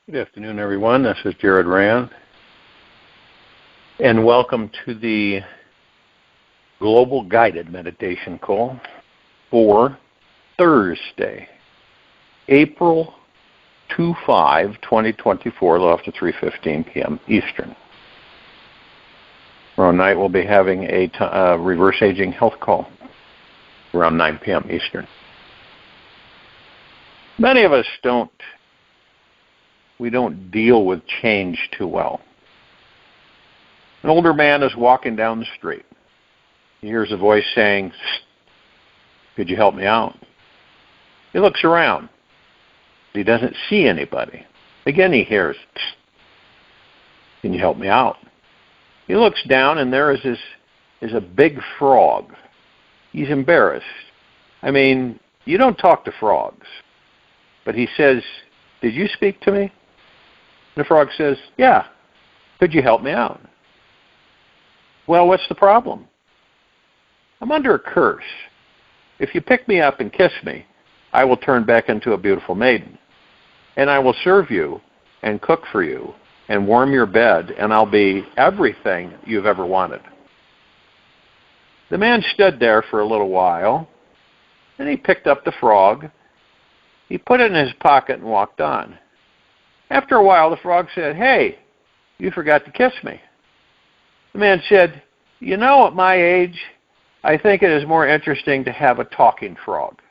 Good afternoon, everyone. This is Jared Rand, and welcome to the Global Guided Meditation Call for Thursday, April 25, 2024, a little after 3:15 p.m. Eastern. Tomorrow night we'll be having a reverse aging health call around 9 p.m. Eastern. Many of us don't deal with change too well. An older man is walking down the street. He hears a voice saying, "Could you help me out?" He looks around. He doesn't see anybody. Again he hears, "Can you help me out?" He looks down and there is a big frog. He's embarrassed. I mean, you don't talk to frogs. But he says, "Did you speak to me?" And the frog says, "Yeah. Could you help me out?" "Well, what's the problem?" "I'm under a curse. If you pick me up and kiss me, I will turn back into a beautiful maiden. And I will serve you and cook for you and warm your bed, and I'll be everything you've ever wanted." The man stood there for a little while, and he picked up the frog. He put it in his pocket and walked on. After a while, the frog said, "Hey, you forgot to kiss me." The man said, "You know, at my age, I think it is more interesting to have a talking frog."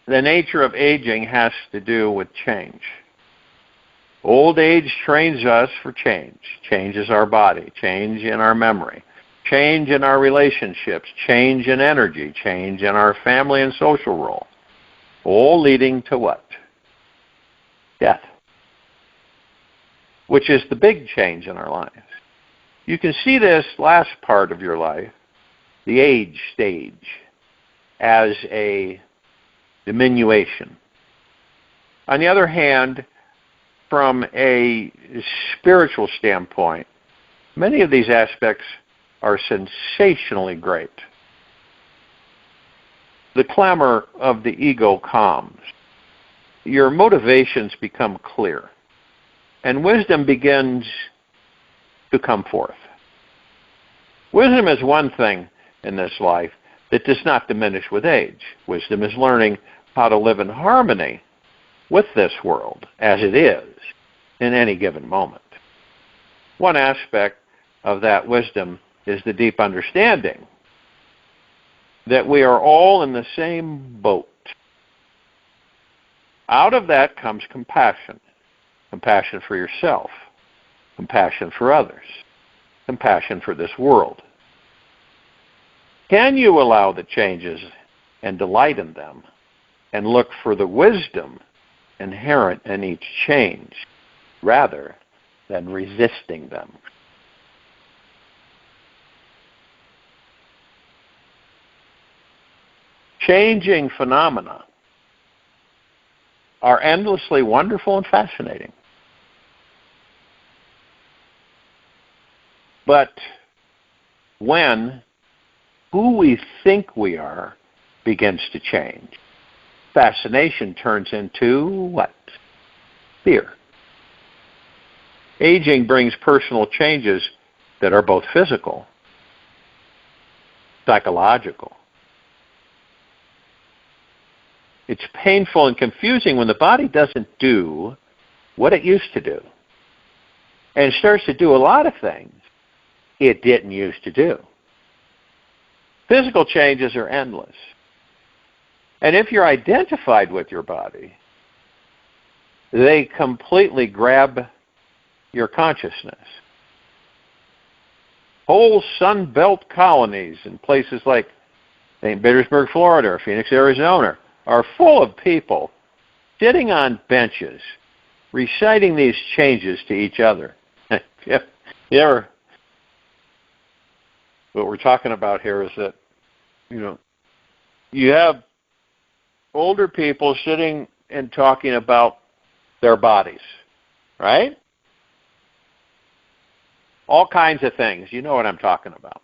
The nature of aging has to do with change. Old age trains us for change. Changes our body, change in our memory, change in our relationships, change in energy, change in our family and social role. All leading to what? Death. Which is the big change in our lives. You can see this last part of your life, the age stage, as a diminution. On the other hand, from a spiritual standpoint, many of these aspects are sensationally great. The clamor of the ego calms. Your motivations become clear. And wisdom begins to come forth. Wisdom is one thing in this life that does not diminish with age. Wisdom is learning how to live in harmony with this world as it is in any given moment. One aspect of that wisdom is the deep understanding that we are all in the same boat. Out of that comes compassion. Compassion for yourself. Compassion for others. Compassion for this world. Can you allow the changes and delight in them and look for the wisdom inherent in each change rather than resisting them? Changing phenomena are endlessly wonderful and fascinating. But when who we think we are begins to change, fascination turns into what? Fear. Aging brings personal changes that are both physical, psychological. It's painful and confusing when the body doesn't do what it used to do. And it starts to do a lot of things it didn't used to do. Physical changes are endless. And if you're identified with your body, they completely grab your consciousness. Whole Sun Belt colonies in places like St. Petersburg, Florida, or Phoenix, Arizona, are full of people sitting on benches reciting these changes to each other. What we're talking about here is that, you have older people sitting and talking about their bodies, right? All kinds of things. You know what I'm talking about.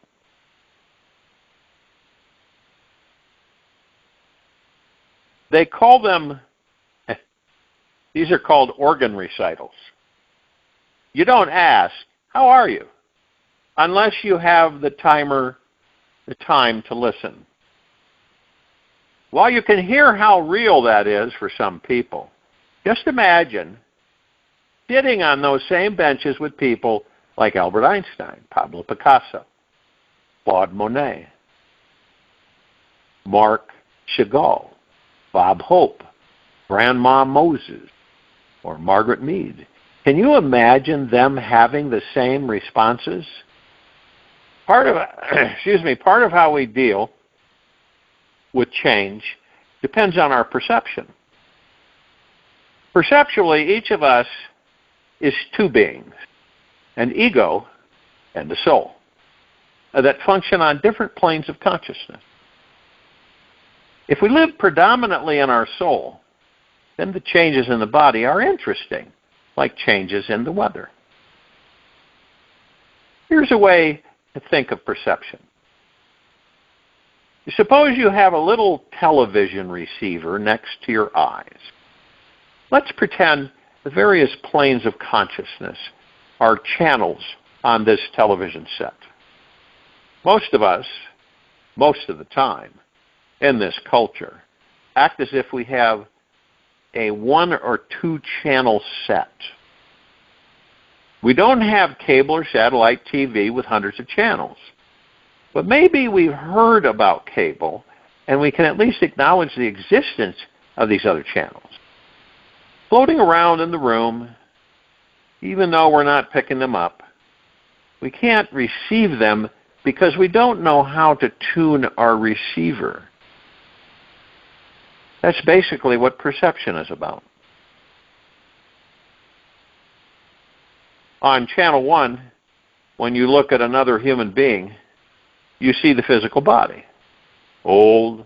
They call them These are called organ recitals. You don't ask, how are you? Unless you have the time to listen. While you can hear how real that is for some people, just imagine sitting on those same benches with people like Albert Einstein, Pablo Picasso, Claude Monet, Mark Chagall, Bob Hope, Grandma Moses, or Margaret Mead. Can you imagine them having the same responses? Part of how we deal with change depends on our perception. Perceptually, each of us is two beings, an ego and a soul, that function on different planes of consciousness. If we live predominantly in our soul, then the changes in the body are interesting, like changes in the weather. Here's a way to think of perception. Suppose you have a little television receiver next to your eyes. Let's pretend the various planes of consciousness are channels on this television set. Most of us, most of the time, in this culture, act as if we have a 1 or 2 channel set. We don't have cable or satellite TV with hundreds of channels. But maybe we've heard about cable, and we can at least acknowledge the existence of these other channels. Floating around in the room, even though we're not picking them up, we can't receive them because we don't know how to tune our receiver. That's basically what perception is about. On channel 1, when you look at another human being, you see the physical body. Old,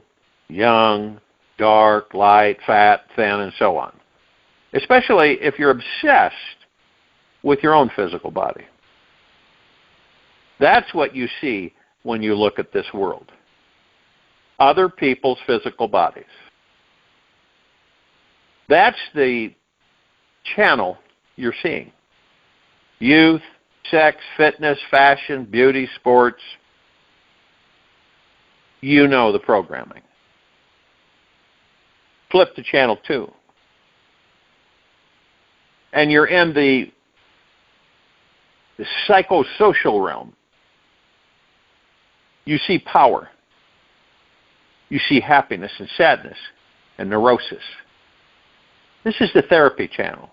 young, dark, light, fat, thin, and so on. Especially if you're obsessed with your own physical body. That's what you see when you look at this world. Other people's physical bodies. That's the channel you're seeing. Youth, sex, fitness, fashion, beauty, sports. You know the programming. Flip to channel 2. And you're in the psychosocial realm. You see power. You see happiness and sadness and neurosis. This is the therapy channel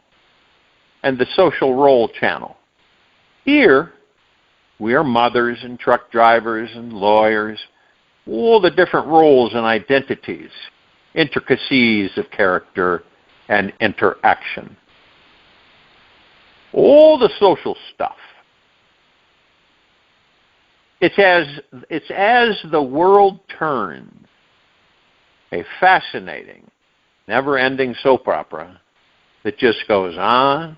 and the social role channel. Here, we are mothers and truck drivers and lawyers, all the different roles and identities, intricacies of character and interaction. All the social stuff. It's as the world turns, a fascinating, never-ending soap opera that just goes on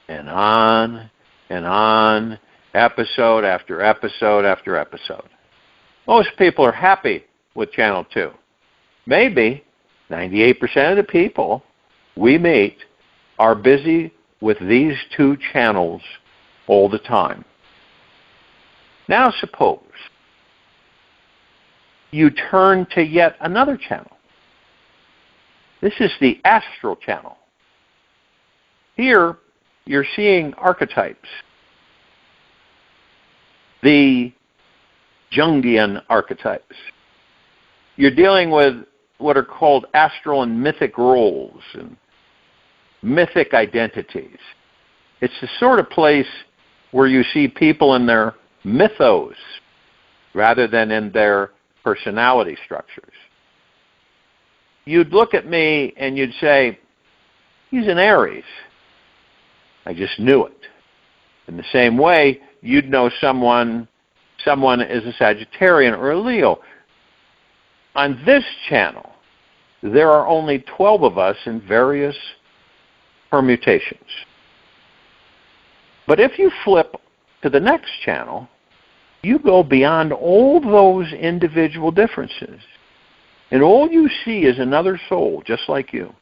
and on and on, episode after episode after episode. Most people are happy with Channel 2. Maybe 98% of the people we meet are busy with these 2 channels all the time. Now suppose you turn to yet another channel. This is the astral channel. Here, you're seeing archetypes. The Jungian archetypes. You're dealing with what are called astral and mythic roles and mythic identities. It's the sort of place where you see people in their mythos rather than in their personality structures. You'd look at me and you'd say, he's an Aries. I just knew it. In the same way, you'd know someone is a Sagittarian or a Leo. On this channel, there are only 12 of us in various permutations. But if you flip to the next channel, you go beyond all those individual differences. And all you see is another soul, just like you.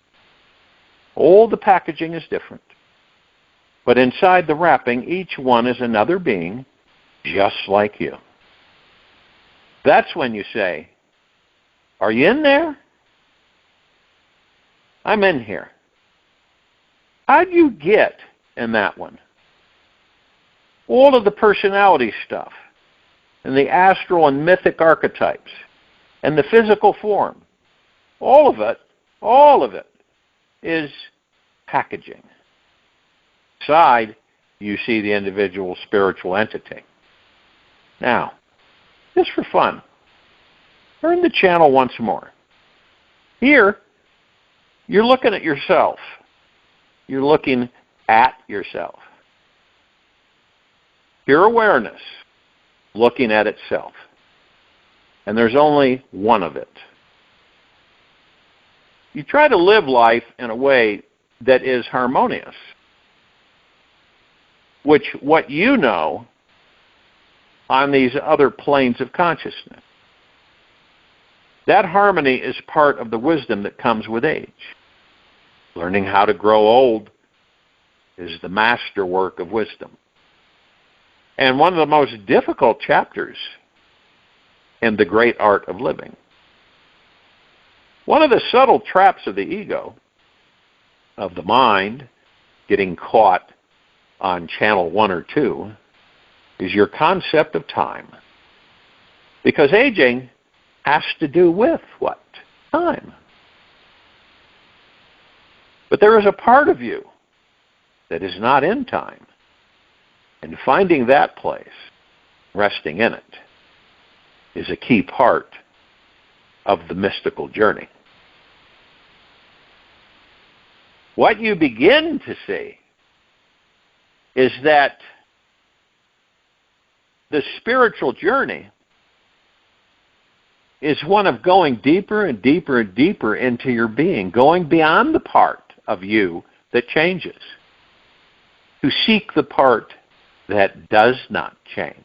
All the packaging is different. But inside the wrapping, each one is another being just like you. That's when you say, are you in there? I'm in here. How'd you get in that one? All of the personality stuff, and the astral and mythic archetypes, and the physical form, all of it is packaging. Inside, you see the individual spiritual entity. Now, just for fun, turn the channel once more. Here, you're looking at yourself. You're looking at yourself. Pure awareness, looking at itself. And there's only one of it. You try to live life in a way that is harmonious, which what you know on these other planes of consciousness. That harmony is part of the wisdom that comes with age. Learning how to grow old is the masterwork of wisdom. And one of the most difficult chapters in the great art of living. One of the subtle traps of the ego, of the mind, getting caught on channel 1 or 2, is your concept of time. Because aging has to do with what? Time. But there is a part of you that is not in time. And finding that place, resting in it, is a key part of the mystical journey. What you begin to see is that the spiritual journey is one of going deeper and deeper and deeper into your being, going beyond the part of you that changes, to seek the part that does not change.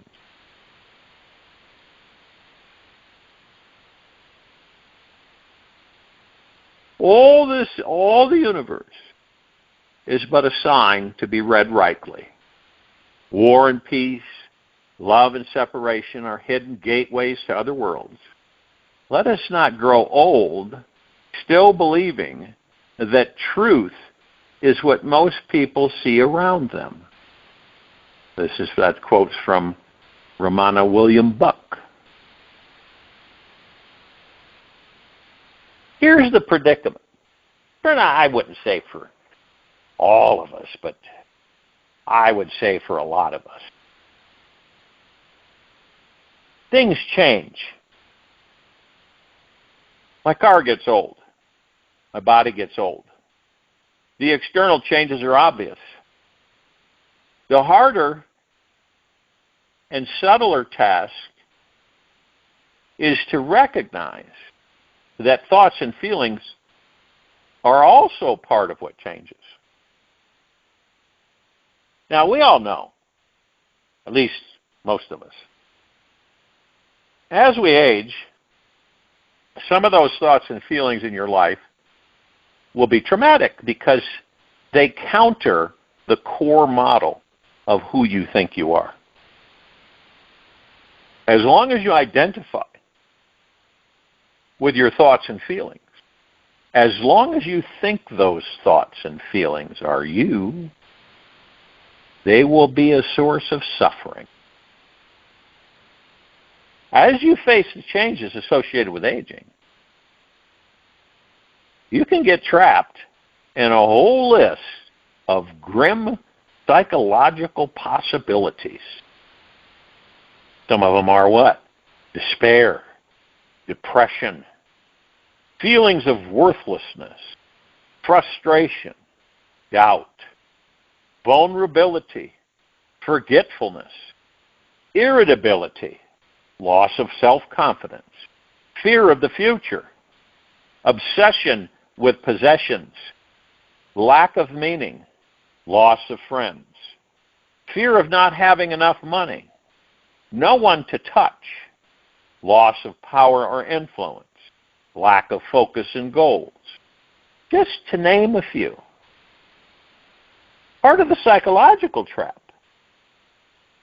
All the universe is but a sign to be read rightly. War and peace, love and separation are hidden gateways to other worlds. Let us not grow old still believing that truth is what most people see around them. That quote's from Ramana William Buck. Here's the predicament. I wouldn't say for all of us, but I would say for a lot of us. Things change. My car gets old. My body gets old. The external changes are obvious. The harder and subtler task is to recognize that thoughts and feelings are also part of what changes. Now, we all know, at least most of us, as we age, some of those thoughts and feelings in your life will be traumatic because they counter the core model of who you think you are. As long as you identify with your thoughts and feelings, as long as you think those thoughts and feelings are you, they will be a source of suffering. As you face the changes associated with aging, you can get trapped in a whole list of grim psychological possibilities. Some of them are what? Despair, depression, feelings of worthlessness, frustration, doubt, vulnerability, forgetfulness, irritability, loss of self-confidence, fear of the future, obsession with possessions, lack of meaning, loss of friends, fear of not having enough money, no one to touch, loss of power or influence, lack of focus and goals, just to name a few. Part of the psychological trap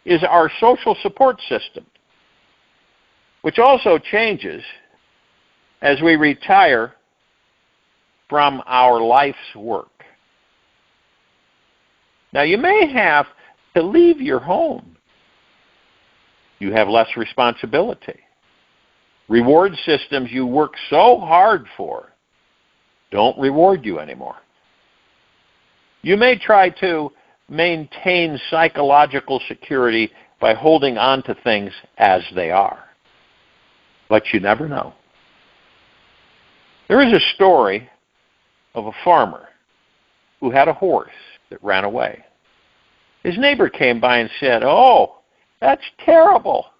is our social support system, which also changes as we retire from our life's work. Now, you may have to leave your home. You have less responsibility. Reward systems you work so hard for don't reward you anymore. You may try to maintain psychological security by holding on to things as they are, but you never know. There is a story of a farmer who had a horse that ran away. His neighbor came by and said, "Oh, that's terrible."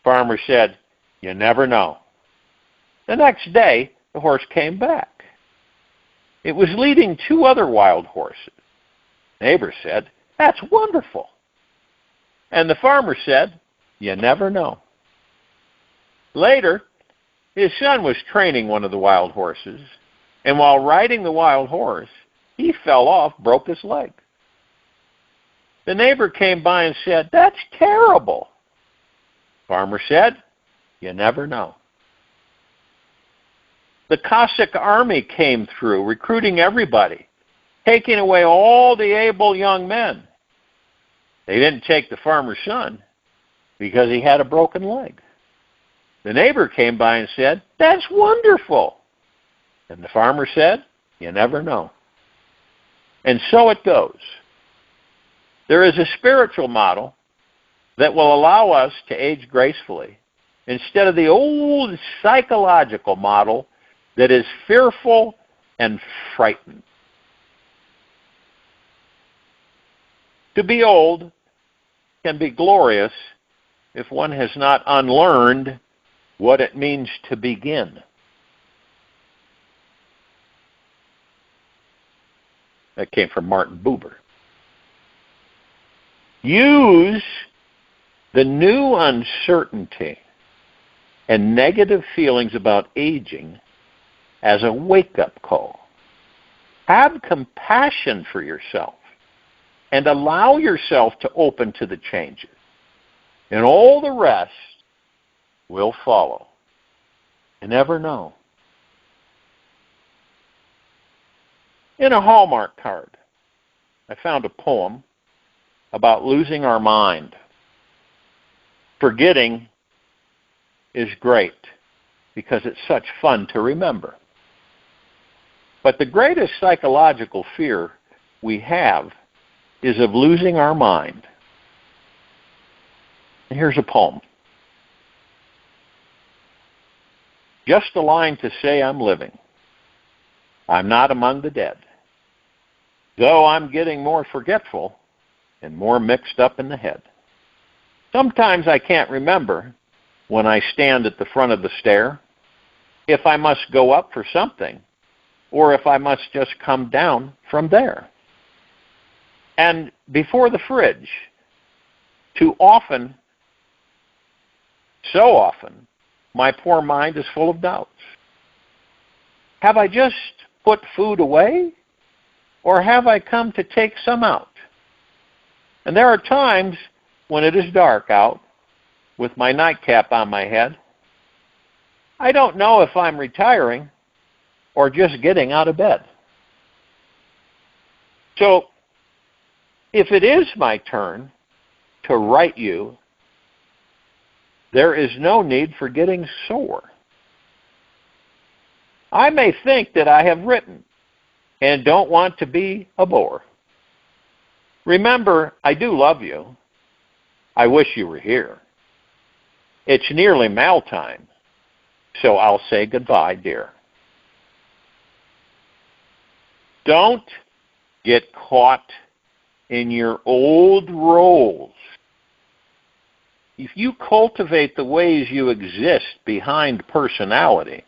Farmer said, "You never know." The next day, the horse came back. It was leading 2 other wild horses. Neighbor said, "That's wonderful." And the farmer said, "You never know." Later, his son was training one of the wild horses, and while riding the wild horse, he fell off, broke his leg. The neighbor came by and said, "That's terrible." Farmer said, "You never know." The Cossack army came through, recruiting everybody, taking away all the able young men. They didn't take the farmer's son because he had a broken leg. The neighbor came by and said, "That's wonderful." And the farmer said, "You never know." And so it goes. There is a spiritual model that will allow us to age gracefully instead of the old psychological model that is fearful and frightened. To be old can be glorious if one has not unlearned what it means to begin. That came from Martin Buber. Use the new uncertainty and negative feelings about aging as a wake-up call. Have compassion for yourself and allow yourself to open to the changes. And all the rest will follow. You never know. In a Hallmark card, I found a poem about losing our mind. Forgetting is great because it's such fun to remember. But the greatest psychological fear we have is of losing our mind. And here's a poem. Just a line to say I'm living. I'm not among the dead. Though I'm getting more forgetful and more mixed up in the head. Sometimes I can't remember when I stand at the front of the stair if I must go up for something or if I must just come down from there. And before the fridge, too often, so often, my poor mind is full of doubts. Have I just put food away, or have I come to take some out? And there are times when it is dark out, with my nightcap on my head. I don't know if I'm retiring or just getting out of bed. So, if it is my turn to write you, there is no need for getting sore. I may think that I have written and don't want to be a bore. Remember, I do love you. I wish you were here. It's nearly mail time, so I'll say goodbye, dear. Don't get caught in your old roles. If you cultivate the ways you exist behind personality,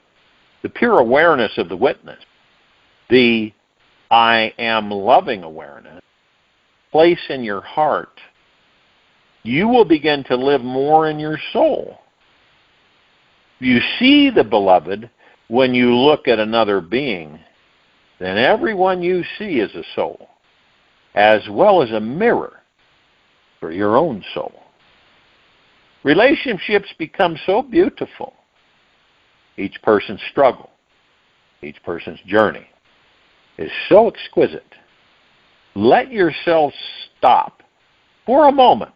the pure awareness of the witness, the I am loving awareness, place in your heart, you will begin to live more in your soul. You see the beloved when you look at another being, then everyone you see is a soul. as well as a mirror for your own soul. Relationships become so beautiful. Each person's struggle, each person's journey is so exquisite. Let yourself stop for a moment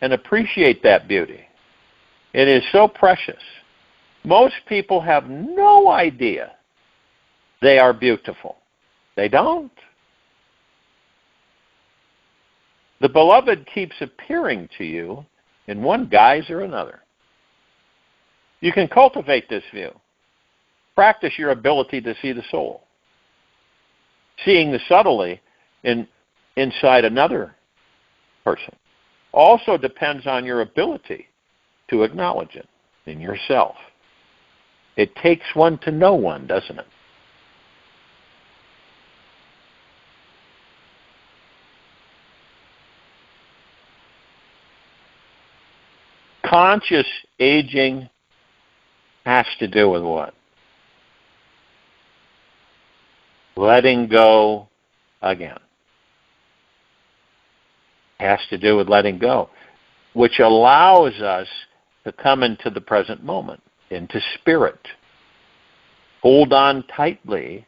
and appreciate that beauty. It is so precious. Most people have no idea they are beautiful. They don't. The beloved keeps appearing to you in one guise or another. You can cultivate this view. Practice your ability to see the soul. Seeing the subtlety inside another person also depends on your ability to acknowledge it in yourself. It takes one to know one, doesn't it? Conscious aging has to do with what? Letting go again. Has to do with letting go, which allows us to come into the present moment, into spirit. Hold on tightly,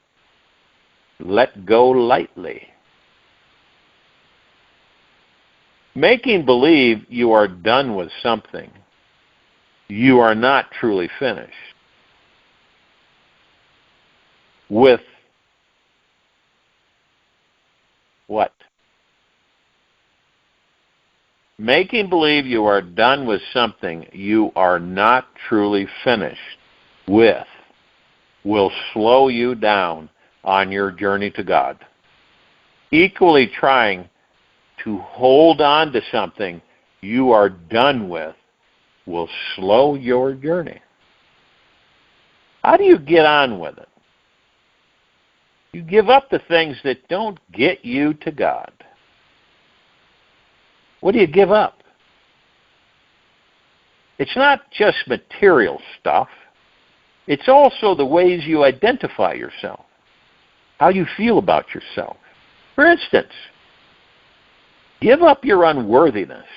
let go lightly. Making believe you are done with something, you are not truly finished. With what? Making believe you are done with something you are not truly finished with will slow you down on your journey to God. Equally trying to hold on to something you are done with will slow your journey. How do you get on with it? You give up the things that don't get you to God. What do you give up? It's not just material stuff. It's also the ways you identify yourself, how you feel about yourself. For instance, give up your unworthiness.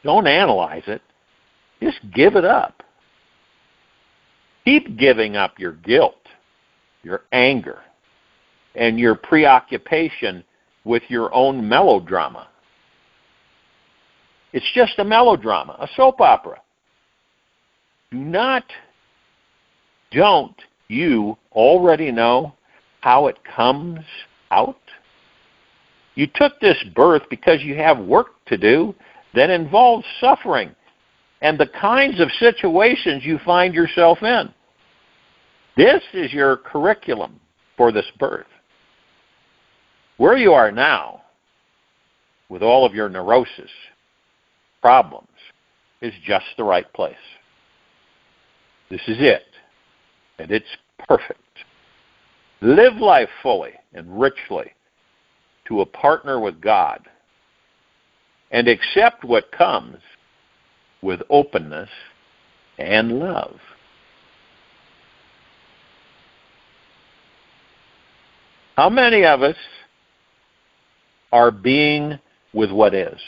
Don't analyze it. Just give it up. Keep giving up your guilt, your anger, and your preoccupation with your own melodrama. It's just a melodrama, a soap opera. Don't you already know how it comes out? You took this birth because you have work to do that involves suffering and the kinds of situations you find yourself in. This is your curriculum for this birth. Where you are now, with all of your neurosis, problems, is just the right place. This is it, and it's perfect. Live life fully and richly to a partner with God, and accept what comes with openness and love. How many of us are being with what is?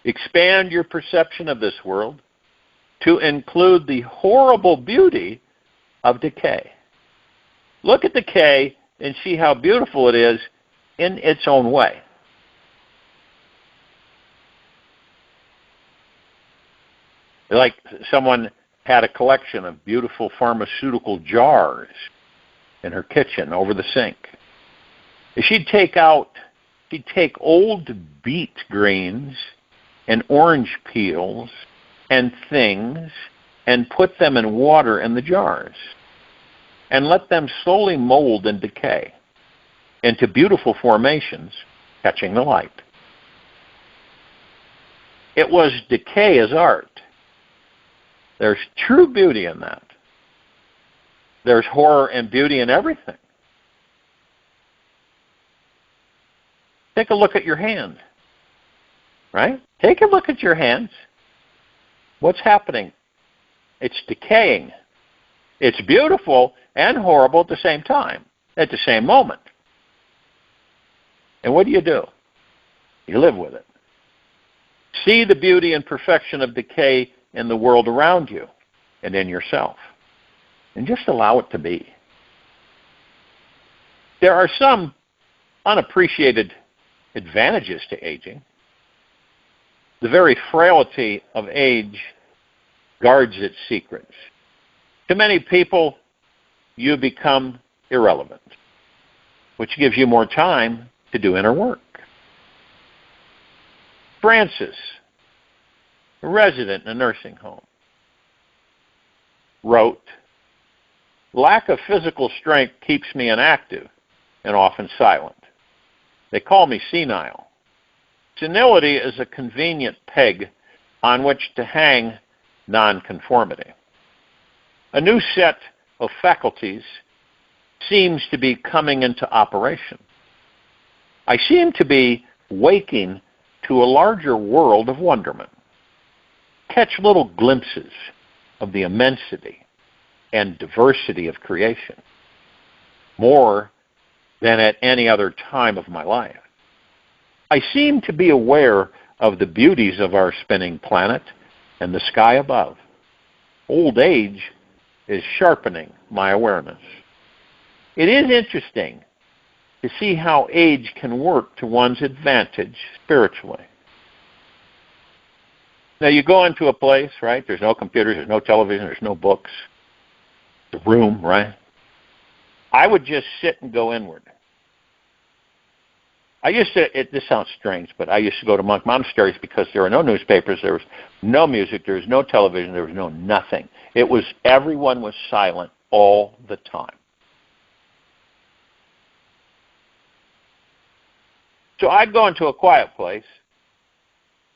Expand your perception of this world to include the horrible beauty of decay. Look at decay and see how beautiful it is in its own way. Like someone had a collection of beautiful pharmaceutical jars in her kitchen over the sink. She'd take old beet greens and orange peels and things and put them in water in the jars and let them slowly mold and decay into beautiful formations catching the light. It was decay as art. There's true beauty in that. There's horror and beauty in everything. Take a look at your hand, right? Take a look at your hands. What's happening? It's decaying. It's beautiful and horrible at the same time, at the same moment. And what do? You live with it. See the beauty and perfection of decay in the world around you and in yourself. And just allow it to be. There are some unappreciated advantages to aging. The very frailty of age guards its secrets. To many people, you become irrelevant, which gives you more time to do inner work. Francis, a resident in a nursing home, wrote, "Lack of physical strength keeps me inactive and often silent. They call me senile. Senility is a convenient peg on which to hang nonconformity. A new set of faculties seems to be coming into operation. I seem to be waking to a larger world of wonderment. Catch little glimpses of the immensity and diversity of creation, more than at any other time of my life. I seem to be aware of the beauties of our spinning planet and the sky above. Old age is sharpening my awareness. It is interesting to see how age can work to one's advantage spiritually." Now you go into a place, right? There's no computers, there's no television, there's no books. The room, right? I would just sit and go inward. This sounds strange, but I used to go to monk monasteries because there were no newspapers, there was no music, there was no television, there was no nothing. Everyone was silent all the time. So I'd go into a quiet place,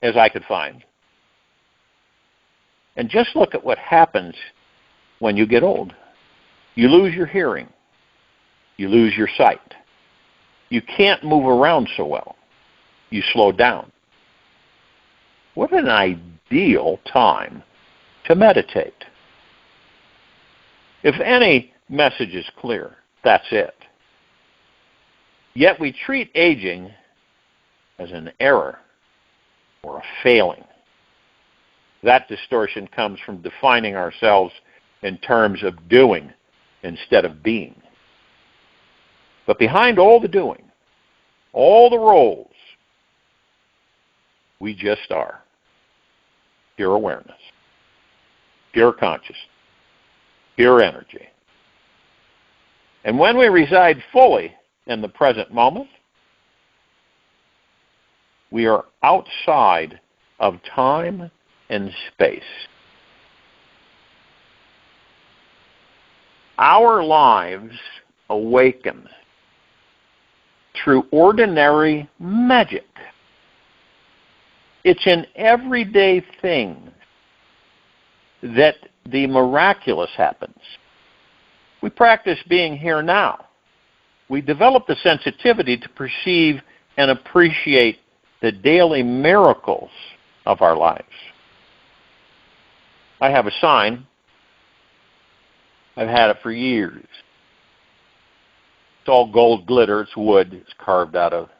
as I could find, and just look at what happens when you get old. You lose your hearing. You lose your sight. You can't move around so well. You slow down. What an ideal time to meditate. If any message is clear, that's it. Yet we treat aging as an error or a failing. That distortion comes from defining ourselves in terms of doing instead of being. But behind all the doing, all the roles, we just are. Pure awareness, pure consciousness, pure energy. And when we reside fully in the present moment, we are outside of time and space. Our lives awaken through ordinary magic. It's in everyday things that the miraculous happens. We practice being here now. We develop the sensitivity to perceive and appreciate the daily miracles of our lives. I have a sign. I've had it for years. It's all gold glitter. It's wood. It's carved out of.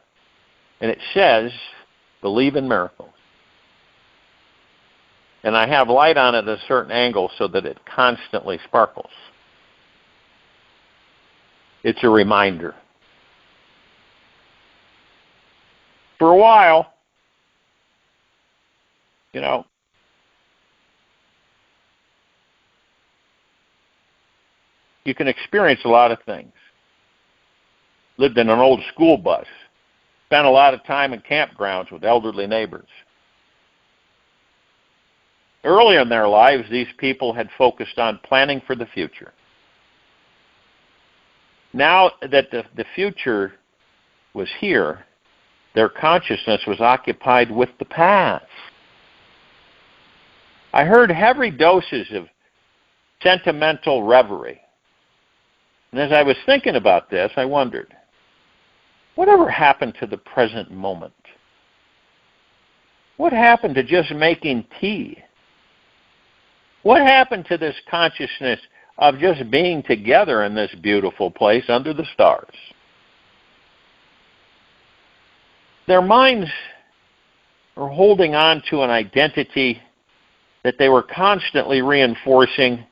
And it says, "Believe in miracles." And I have light on it at a certain angle so that it constantly sparkles. It's a reminder. For a while, you can experience a lot of things. Lived in an old school bus. Spent a lot of time in campgrounds with elderly neighbors. Early in their lives, these people had focused on planning for the future. Now that the future was here, their consciousness was occupied with the past. I heard heavy doses of sentimental reverie. And as I was thinking about this, I wondered, whatever happened to the present moment? What happened to just making tea? What happened to this consciousness of just being together in this beautiful place under the stars? Their minds are holding on to an identity that they were constantly reinforcing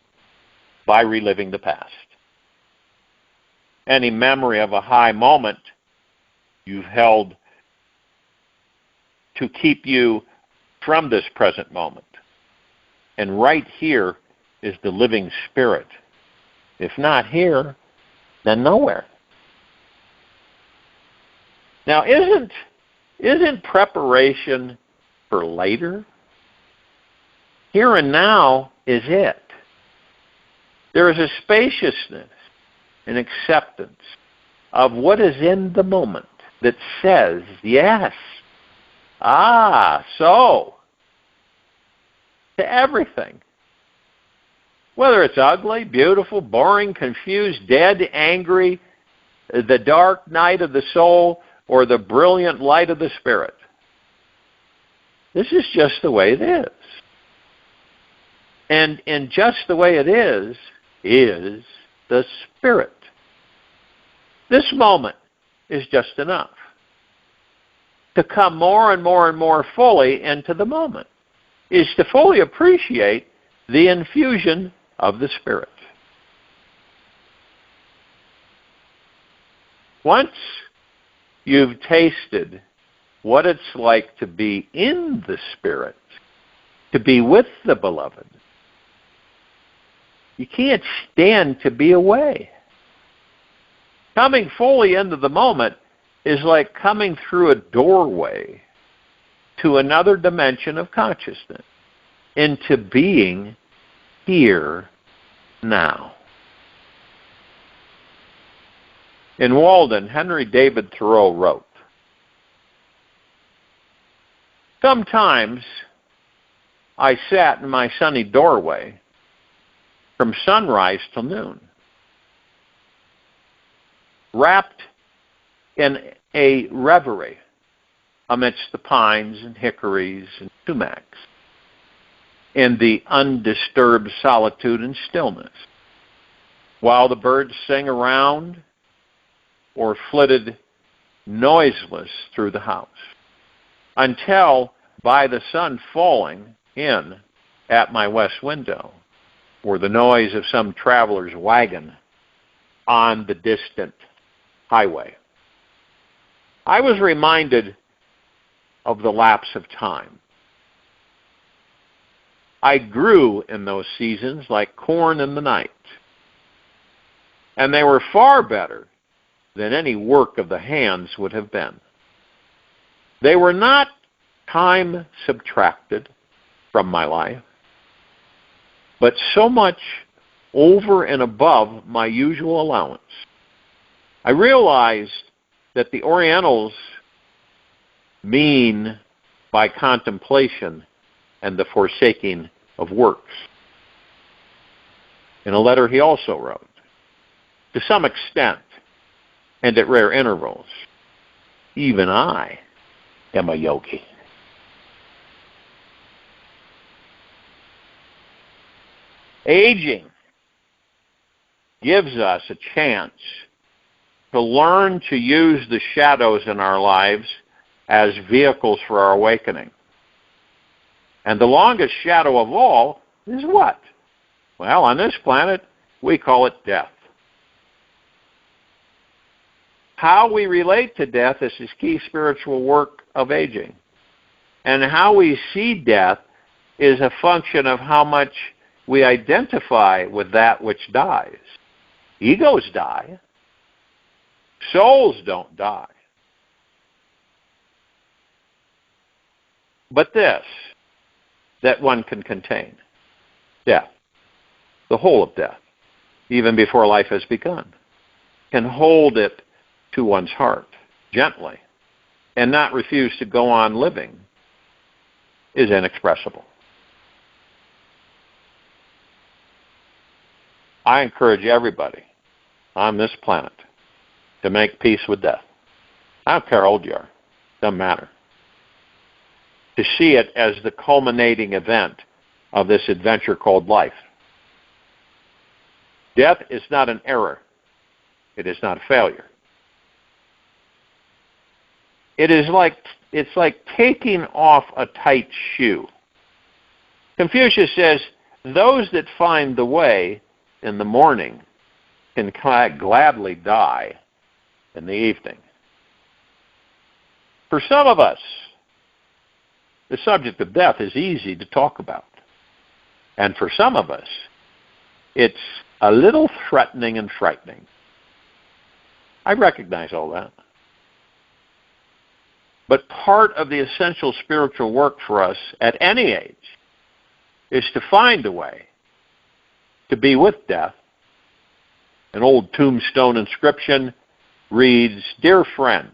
by reliving the past. Any memory of a high moment you've held to keep you from this present moment. And right here is the living spirit. If not here, then nowhere. Now, isn't preparation for later? Here and now is it. There is a spaciousness and acceptance of what is in the moment that says, yes, so, to everything. Whether it's ugly, beautiful, boring, confused, dead, angry, the dark night of the soul, or the brilliant light of the spirit. This is just the way it is. And just the way it is the spirit. This moment is just enough to come more and more and more fully into the moment, is to fully appreciate the infusion of the spirit. Once you've tasted what it's like to be in the spirit, to be with the beloved, you can't stand to be away. Coming fully into the moment is like coming through a doorway to another dimension of consciousness, into being here now. In Walden, Henry David Thoreau wrote, "Sometimes I sat in my sunny doorway from sunrise till noon, wrapped in a reverie amidst the pines and hickories and sumacs, in the undisturbed solitude and stillness, while the birds sang around or flitted noiseless through the house, until by the sun falling in at my west window, or the noise of some traveler's wagon on the distant highway, I was reminded of the lapse of time. I grew in those seasons like corn in the night, and they were far better than any work of the hands would have been. They were not time subtracted from my life, but so much over and above my usual allowance. I realized that the Orientals mean by contemplation and the forsaking of works. In a letter he also wrote, to some extent, and at rare intervals, even I am a yogi. Aging gives us a chance to learn to use the shadows in our lives as vehicles for our awakening. And the longest shadow of all is what? Well, on this planet, we call it death. How we relate to death is this key spiritual work of aging. And how we see death is a function of how much we identify with that which dies. Egos die. Souls don't die. But this, that one can contain, death, the whole of death, even before life has begun, can hold it to one's heart gently and not refuse to go on living, is inexpressible. I encourage everybody on this planet to make peace with death. I don't care how old you are. Doesn't matter. To see it as the culminating event of this adventure called life. Death is not an error. It is not a failure. it's like taking off a tight shoe. Confucius says, those that find the way in the morning can gladly die in the evening. For some of us, the subject of death is easy to talk about. And for some of us, it's a little threatening and frightening. I recognize all that. But part of the essential spiritual work for us at any age is to find a way to be with death. An old tombstone inscription reads, "Dear friend,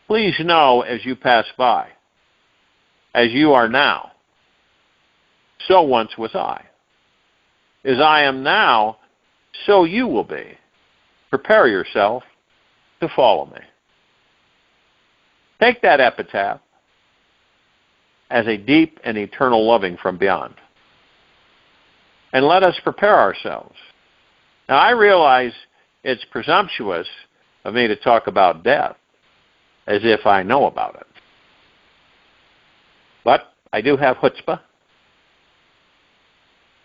please know as you pass by, as you are now, so once was I. As I am now, so you will be. Prepare yourself to follow me." Take that epitaph as a deep and eternal loving from beyond. And let us prepare ourselves. Now, I realize it's presumptuous of me to talk about death as if I know about it. But I do have chutzpah,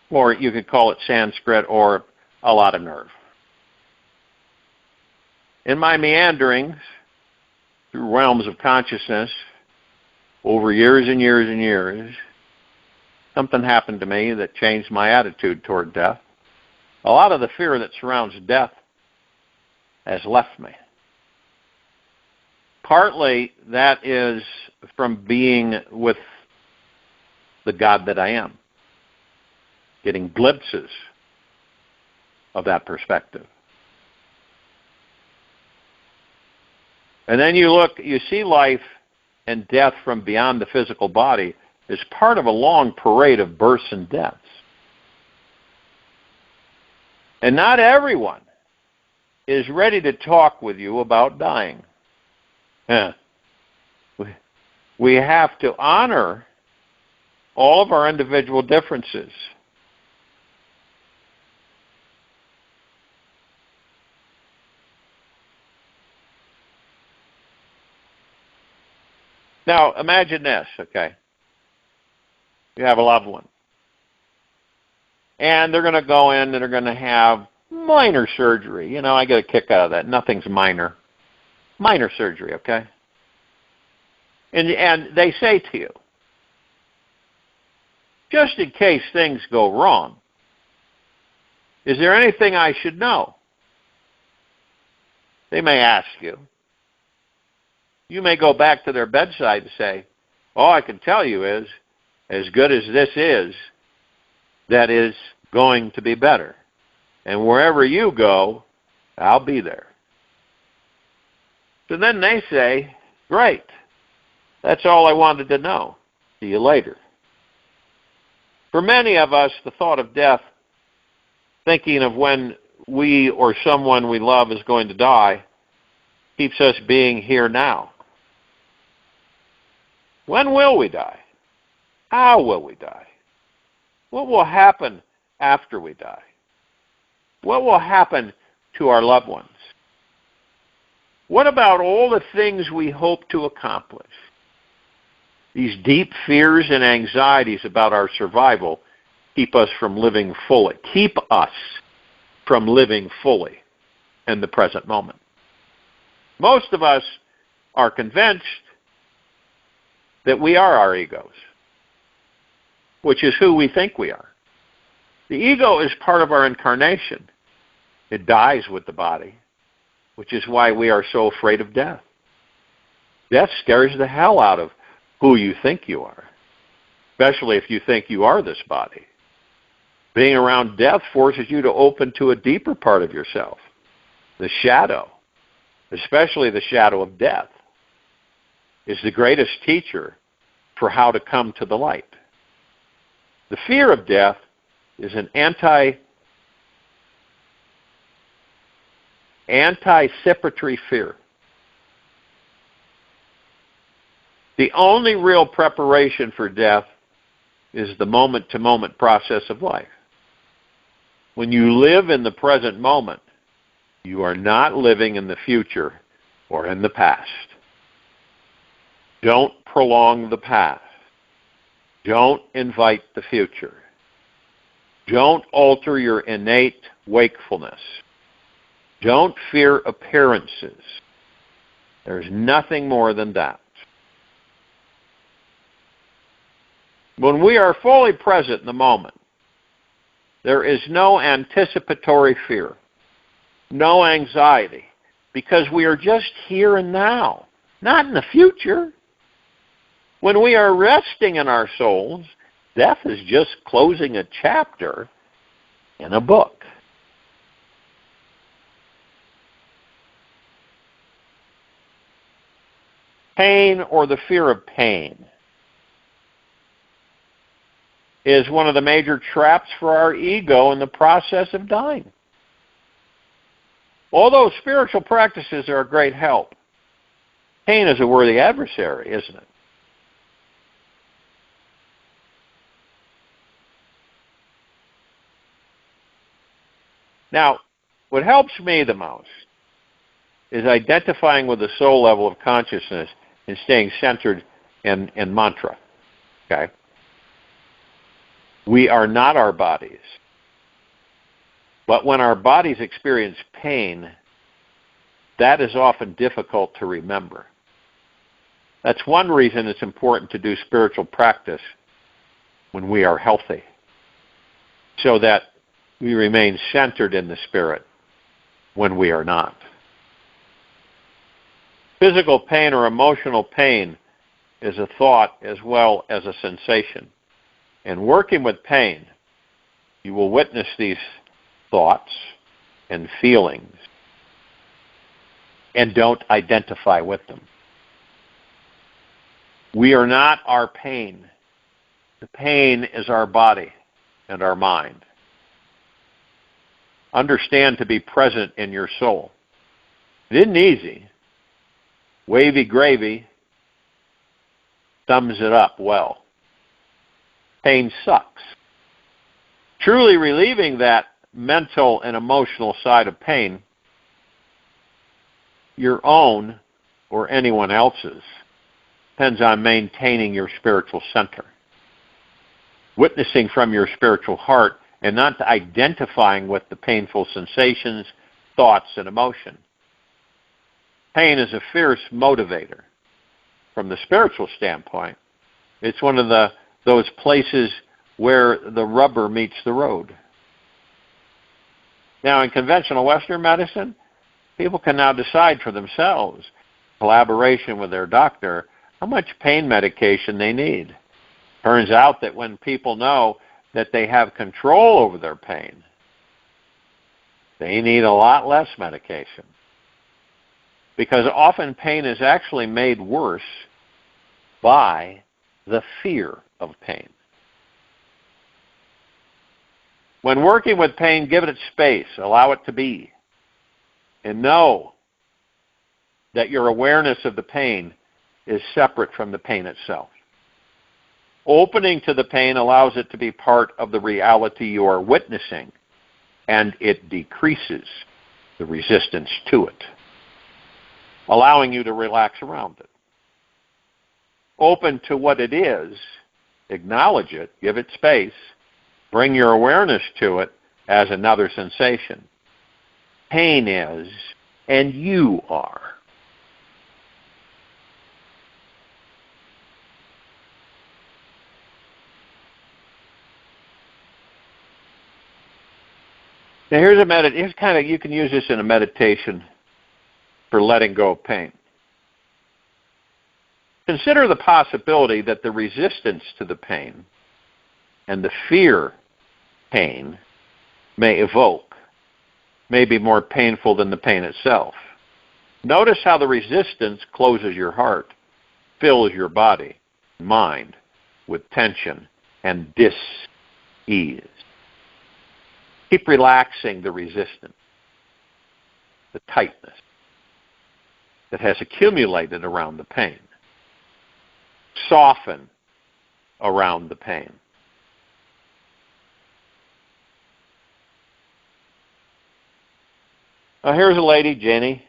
or you could call it Sanskrit, or a lot of nerve. In my meanderings through realms of consciousness, over years and years and years, something happened to me that changed my attitude toward death. A lot of the fear that surrounds death has left me. Partly that is from being with the God that I am, getting glimpses of that perspective. And then you see life and death from beyond the physical body as part of a long parade of births and deaths. And not everyone is ready to talk with you about dying. We have to honor all of our individual differences. Now, imagine this, okay? You have a loved one. And they're going to go in and they're going to have minor surgery. You know, I get a kick out of that. Nothing's minor. Minor surgery, okay? And they say to you, just in case things go wrong, is there anything I should know? They may ask you. You may go back to their bedside and say, all I can tell you is, as good as this is, that is going to be better. And wherever you go, I'll be there. So then they say, great. That's all I wanted to know. See you later. For many of us, the thought of death, thinking of when we or someone we love is going to die, keeps us being here now. When will we die? How will we die? What will happen after we die? What will happen to our loved ones? What about all the things we hope to accomplish? These deep fears and anxieties about our survival keep us from living fully. Keep us from living fully in the present moment. Most of us are convinced that we are our egos, which is who we think we are. The ego is part of our incarnation. It dies with the body, which is why we are so afraid of death. Death scares the hell out of who you think you are, especially if you think you are this body. Being around death forces you to open to a deeper part of yourself, the shadow, especially the shadow of death, is the greatest teacher for how to come to the light. The fear of death is an anticipatory fear. The only real preparation for death is the moment-to-moment process of life. When you live in the present moment, you are not living in the future or in the past. Don't prolong the past. Don't invite the future. Don't alter your innate wakefulness. Don't fear appearances. There's nothing more than that. When we are fully present in the moment, there is no anticipatory fear, no anxiety, because we are just here and now, not in the future. When we are resting in our souls, death is just closing a chapter in a book. Pain, or the fear of pain, is one of the major traps for our ego in the process of dying. Although spiritual practices are a great help, pain is a worthy adversary, isn't it? Now, what helps me the most is identifying with the soul level of consciousness and staying centered in mantra. Okay? We are not our bodies. But when our bodies experience pain, that is often difficult to remember. That's one reason it's important to do spiritual practice when we are healthy, so that we remain centered in the spirit when we are not. Physical pain or emotional pain is a thought as well as a sensation. And working with pain, you will witness these thoughts and feelings and don't identify with them. We are not our pain. The pain is our body and our mind. Understand to be present in your soul. It isn't easy. Wavy gravy sums it up well. Pain sucks. Truly relieving that mental and emotional side of pain, your own or anyone else's, depends on maintaining your spiritual center. Witnessing from your spiritual heart and not identifying with the painful sensations, thoughts, and emotion. Pain is a fierce motivator. From the spiritual standpoint, it's one of those places where the rubber meets the road. Now, in conventional Western medicine, people can now decide for themselves, in collaboration with their doctor, how much pain medication they need. Turns out that when people know that they have control over their pain, they need a lot less medication. Because often pain is actually made worse by the fear of pain. When working with pain, give it its space, allow it to be, and know that your awareness of the pain is separate from the pain itself. Opening to the pain allows it to be part of the reality you are witnessing, and it decreases the resistance to it, allowing you to relax around it. Open to what it is, acknowledge it, give it space, bring your awareness to it as another sensation. Pain is, and you are. Now here's you can use this in a meditation for letting go of pain. Consider the possibility that the resistance to the pain and the fear pain may evoke may be more painful than the pain itself. Notice how the resistance closes your heart, fills your body, mind with tension and dis-ease. Keep relaxing the resistance, the tightness that has accumulated around the pain. Soften around the pain. Now here's a lady, Jenny,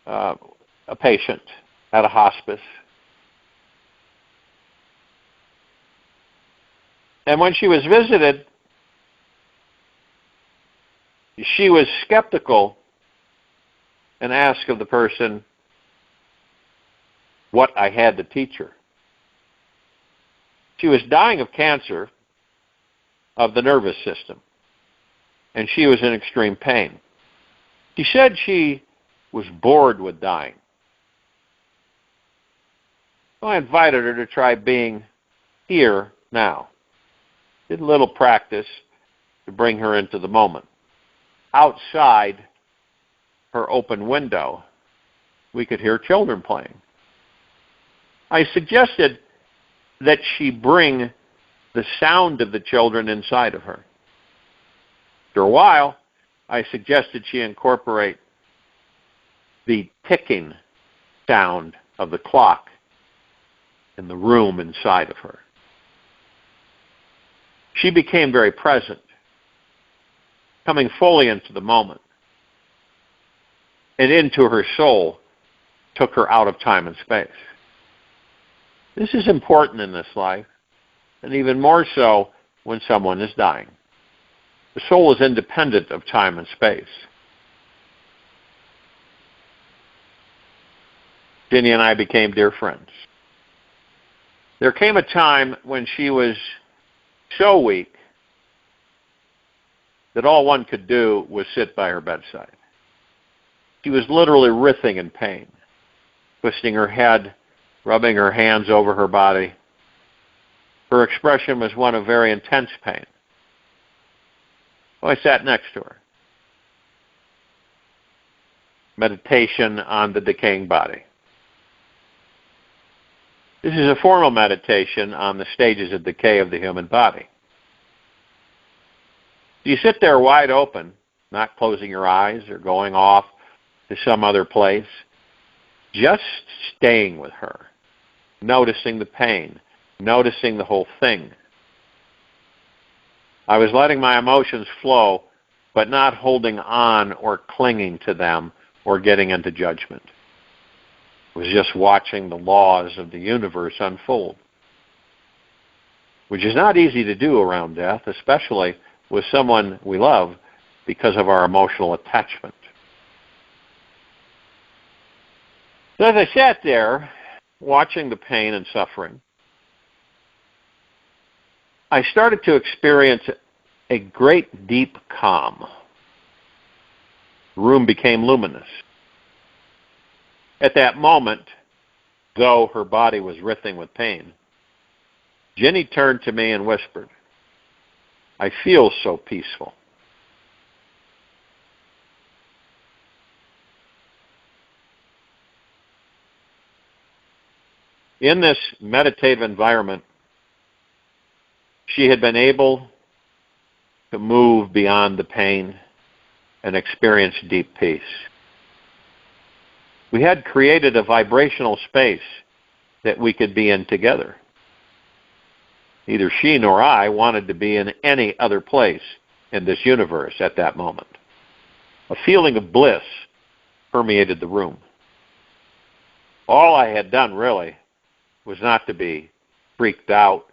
a patient at a hospice, And when she was visited, she was skeptical and asked of the person what I had to teach her. She was dying of cancer of the nervous system, and she was in extreme pain. She said she was bored with dying. So I invited her to try being here now. Did a little practice to bring her into the moment. Outside her open window, we could hear children playing. I suggested that she bring the sound of the children inside of her. After a while, I suggested she incorporate the ticking sound of the clock in the room inside of her. She became very present, coming fully into the moment, and into her soul, took her out of time and space. This is important in this life, and even more so when someone is dying. The soul is independent of time and space. Ginny and I became dear friends. There came a time when she was so weak that all one could do was sit by her bedside. She was literally writhing in pain, twisting her head, rubbing her hands over her body. Her expression was one of very intense pain. So I sat next to her. Meditation on the decaying body. This is a formal meditation on the stages of decay of the human body. You sit there wide open, not closing your eyes or going off to some other place, just staying with her, noticing the pain, noticing the whole thing. I was letting my emotions flow, but not holding on or clinging to them or getting into judgment. I was just watching the laws of the universe unfold, which is not easy to do around death, especially with someone we love because of our emotional attachment. So as I sat there, watching the pain and suffering, I started to experience a great deep calm. The room became luminous. At that moment, though her body was writhing with pain, Ginny turned to me and whispered, "I feel so peaceful." In this meditative environment, she had been able to move beyond the pain and experience deep peace. We had created a vibrational space that we could be in together. Neither she nor I wanted to be in any other place in this universe at that moment. A feeling of bliss permeated the room. All I had done really was not to be freaked out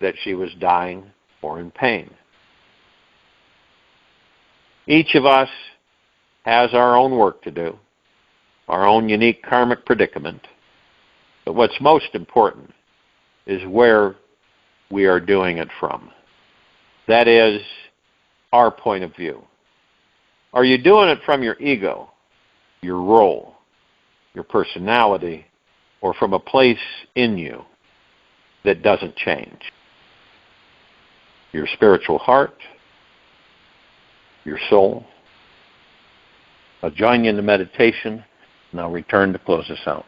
that she was dying or in pain. Each of us has our own work to do, our own unique karmic predicament. But what's most important is where we are doing it from. That is our point of view. Are you doing it from your ego, your role, your personality, or from a place in you that doesn't change? Your spiritual heart, your soul. I'll join you in the meditation, and I'll return to close us out.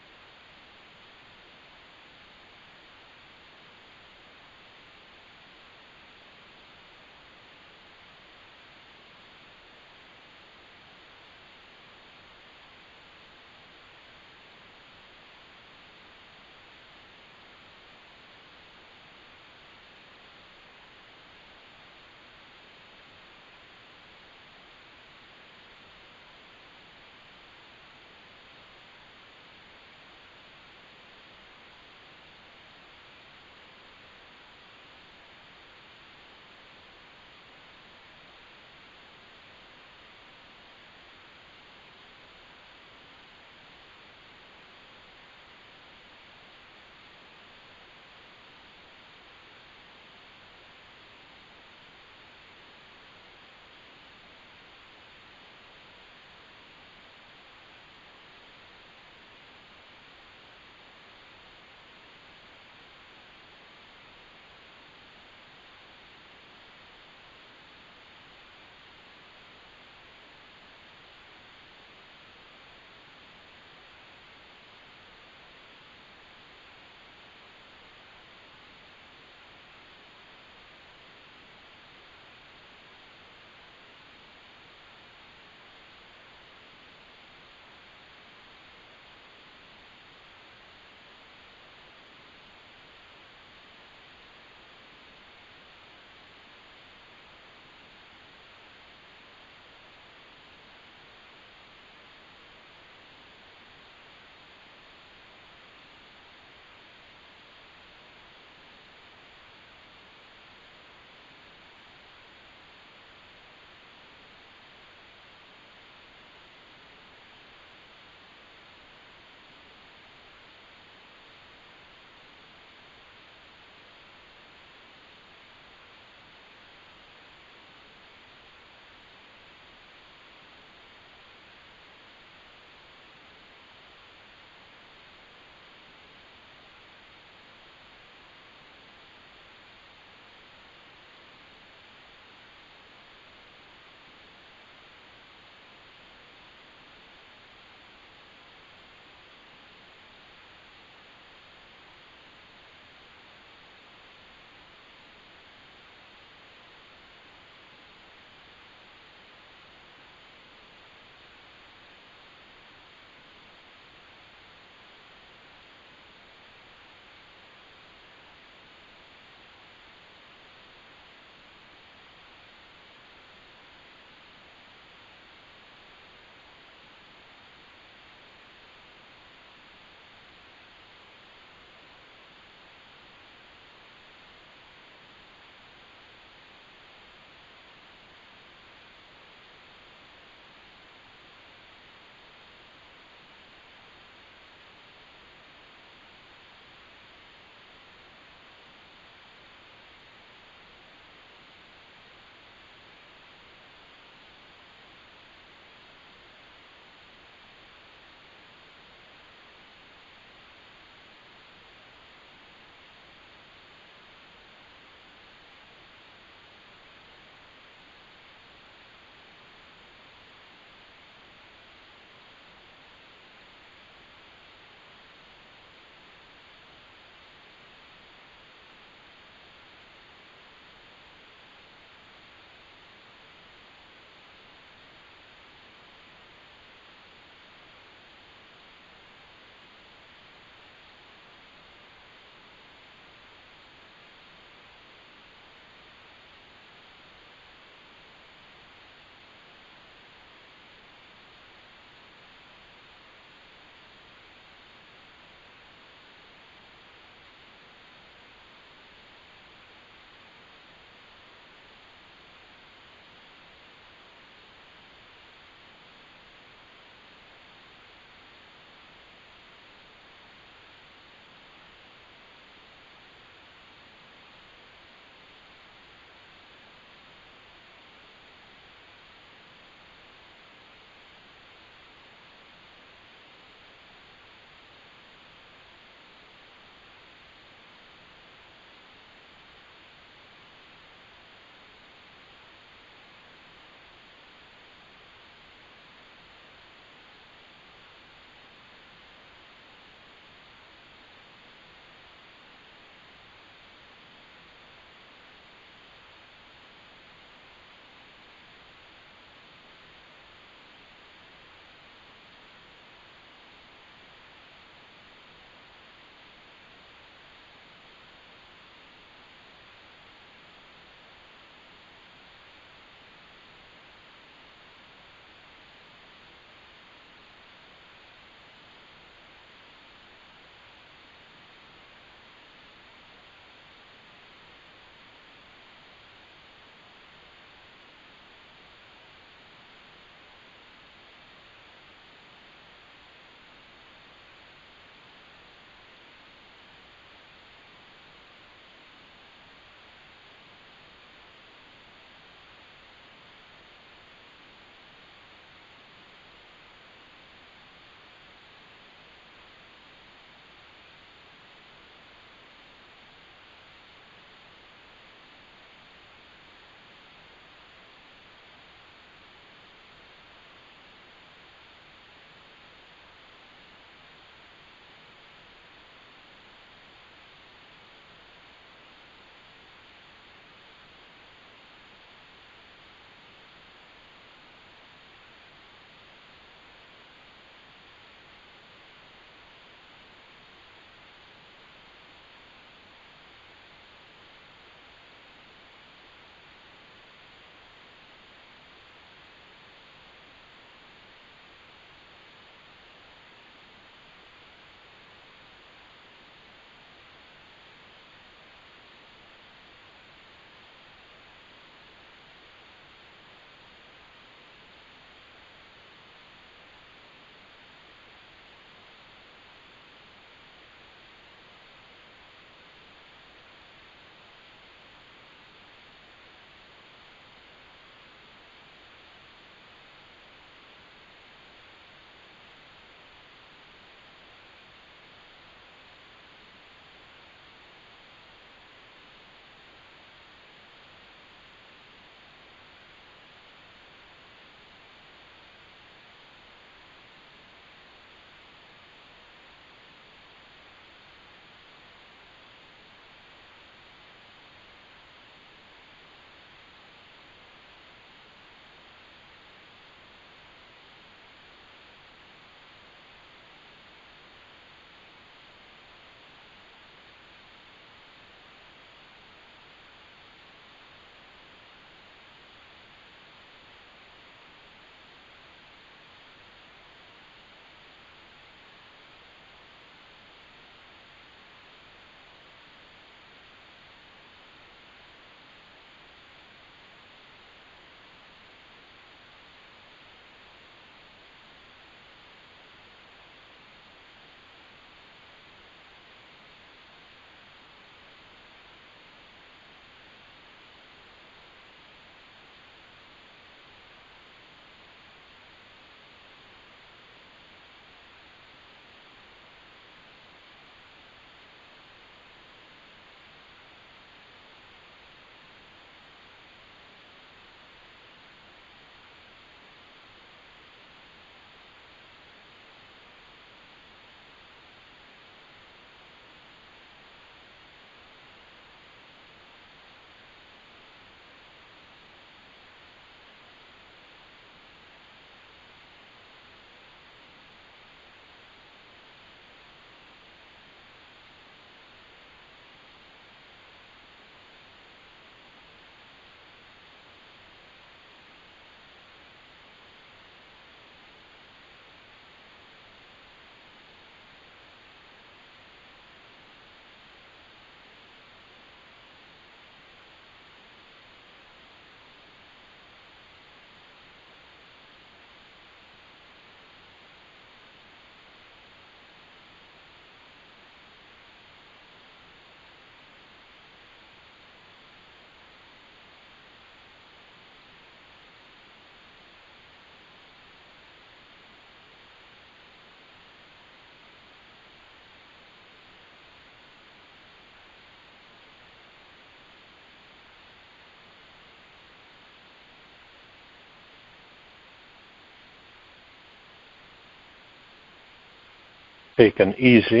Take an easy,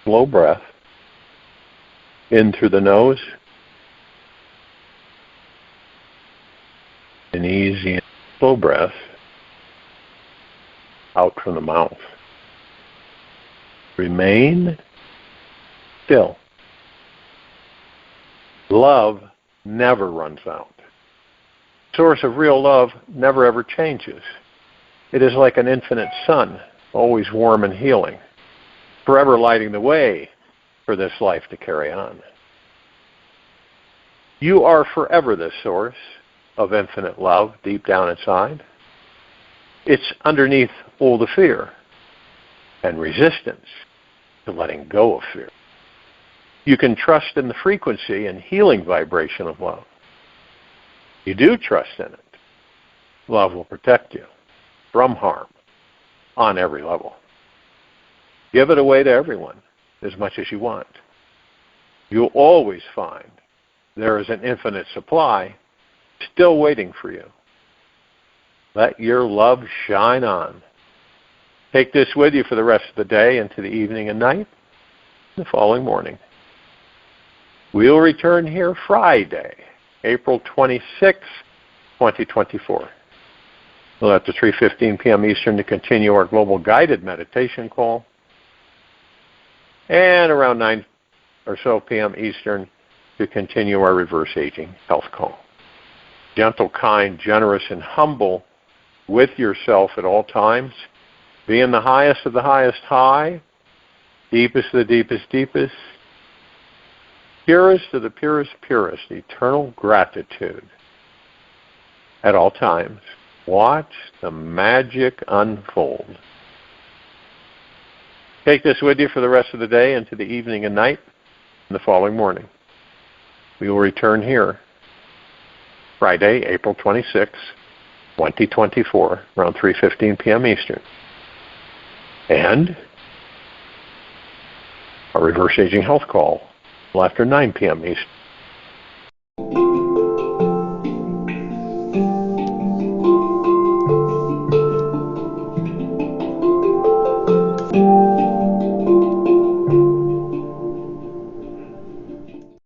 slow breath in through the nose. An easy, slow breath out from the mouth. Remain still. Love never runs out. Source of real love never ever changes. It is like an infinite sun, always warm and healing, forever lighting the way for this life to carry on. You are forever the source of infinite love deep down inside. It's underneath all the fear and resistance to letting go of fear. You can trust in the frequency and healing vibration of love. You do trust in it. Love will protect you from harm on every level. Give it away to everyone as much as you want. You'll always find there is an infinite supply still waiting for you. Let your love shine on. Take this with you for the rest of the day into the evening and night, the following morning. We'll return here Friday, April 26, 2024. We'll have to 3:15 p.m. Eastern to continue our global guided meditation call. And around 9 or so p.m. Eastern to continue our reverse aging health call. Gentle, kind, generous, and humble with yourself at all times. Being the highest of the highest high, deepest of the deepest deepest, purest of the purest purest, eternal gratitude. At all times, watch the magic unfold. Take this with you for the rest of the day into the evening and night and the following morning. We will return here Friday, April 26, 2024, around 3:15 p.m. Eastern. And our reverse aging health call after 9 p.m. Eastern.